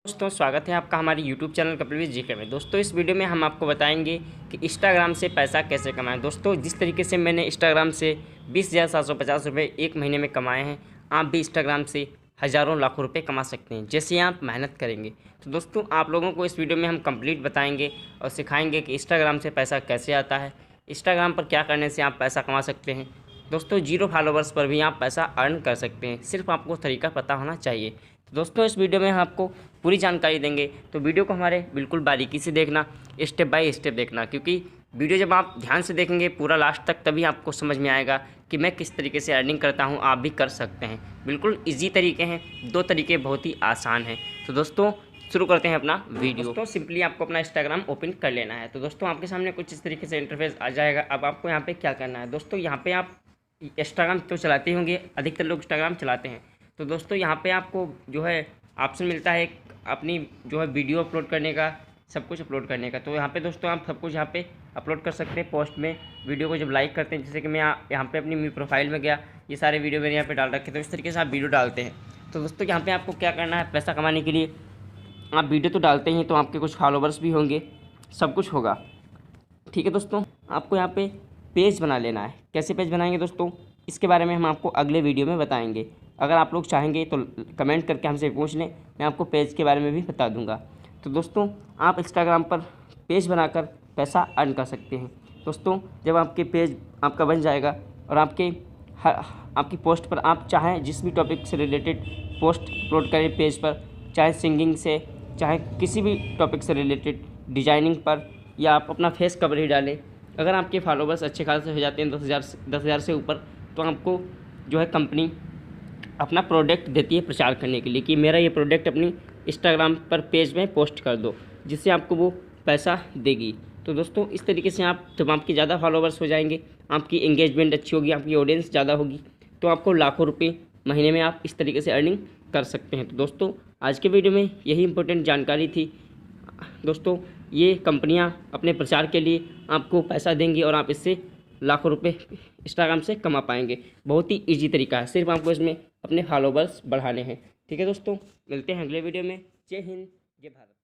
दोस्तों स्वागत है आपका हमारे YouTube चैनल कपिल जीके में। दोस्तों इस वीडियो में हम आपको बताएंगे कि इंस्टाग्राम से पैसा कैसे कमाएं। दोस्तों जिस तरीके से मैंने इंस्टाग्राम से 20,750 रुपये एक महीने में कमाए हैं, आप भी इंस्टाग्राम से हज़ारों लाखों रुपए कमा सकते हैं जैसे आप मेहनत करेंगे। तो दोस्तों आप लोगों को इस वीडियो में हम कंप्लीट बताएंगे और सिखाएंगे कि इंस्टाग्राम से पैसा कैसे आता है, इंस्टाग्राम पर क्या करने से आप पैसा कमा सकते हैं। दोस्तों 0 फॉलोवर्स पर भी आप पैसा अर्न कर सकते हैं, सिर्फ आपको तरीका पता होना चाहिए। तो दोस्तों इस वीडियो में हम आपको पूरी जानकारी देंगे, तो वीडियो को हमारे बिल्कुल बारीकी से देखना, स्टेप बाय स्टेप देखना, क्योंकि वीडियो जब आप ध्यान से देखेंगे पूरा लास्ट तक तभी आपको समझ में आएगा कि मैं किस तरीके से अर्निंग करता हूं। आप भी कर सकते हैं, बिल्कुल इजी तरीके हैं, 2 तरीके बहुत ही आसान हैं। तो दोस्तों शुरू करते हैं अपना वीडियो। दोस्तों सिंपली आपको अपना इंस्टाग्राम ओपन कर लेना है। तो दोस्तों आपके सामने कुछ इस तरीके से इंटरफेस आ जाएगा। अब आपको यहाँ पे क्या करना है, दोस्तों यहाँ पे आप इंस्टाग्राम तो चलाते होंगे, अधिकतर लोग इंस्टाग्राम चलाते हैं। तो दोस्तों यहाँ पे आपको जो है ऑप्शन मिलता है अपनी जो है वीडियो अपलोड करने का, सब कुछ अपलोड करने का। तो यहाँ पे दोस्तों आप सब कुछ यहाँ पे अपलोड कर सकते हैं। पोस्ट में वीडियो को जब लाइक करते हैं, जैसे कि मैं यहाँ पे अपनी प्रोफाइल में गया, ये सारे वीडियो मैंने यहाँ पे डाल रखे, तो इस तरीके से आप वीडियो डालते हैं। तो दोस्तों यहाँ पे आपको क्या करना है, पैसा कमाने के लिए आप वीडियो तो डालते हैं तो आपके कुछ फॉलोवर्स भी होंगे, सब कुछ होगा, ठीक है। दोस्तों आपको यहाँ पे पेज बना लेना है। कैसे पेज बनाएंगे दोस्तों, इसके बारे में हम आपको अगले वीडियो में बताएंगे। अगर आप लोग चाहेंगे तो कमेंट करके हमसे पूछ लें, मैं आपको पेज के बारे में भी बता दूंगा। तो दोस्तों आप इंस्टाग्राम पर पेज बनाकर पैसा अर्न कर सकते हैं। दोस्तों जब आपके पेज आपका बन जाएगा और आपकी पोस्ट पर आप चाहें जिस भी टॉपिक से रिलेटेड पोस्ट अपलोड करें पेज पर, चाहे सिंगिंग से, चाहे किसी भी टॉपिक से रिलेटेड, डिजाइनिंग पर, या आप अपना फेस कवर ही डालें। अगर आपके फॉलोवर्स अच्छे खासे हो जाते हैं 10,000 से ऊपर, तो आपको जो है कंपनी अपना प्रोडक्ट देती है प्रचार करने के लिए कि मेरा ये प्रोडक्ट अपनी इंस्टाग्राम पर पेज में पोस्ट कर दो, जिससे आपको वो पैसा देगी। तो दोस्तों इस तरीके से आप जब आपके ज़्यादा फॉलोवर्स हो जाएंगे, आपकी एंगेजमेंट अच्छी होगी, आपकी ऑडियंस ज़्यादा होगी, तो आपको लाखों रुपये महीने में आप इस तरीके से अर्निंग कर सकते हैं। तो दोस्तों आज के वीडियो में यही इंपॉर्टेंट जानकारी थी। दोस्तों ये कंपनियां अपने प्रचार के लिए आपको पैसा देंगी और आप इससे लाखों रुपए इंस्टाग्राम से कमा पाएंगे। बहुत ही इजी तरीका है, सिर्फ आपको इसमें अपने फॉलोवर्स बढ़ाने हैं, ठीक है। दोस्तों मिलते हैं अगले वीडियो में। जय हिंद, जय भारत।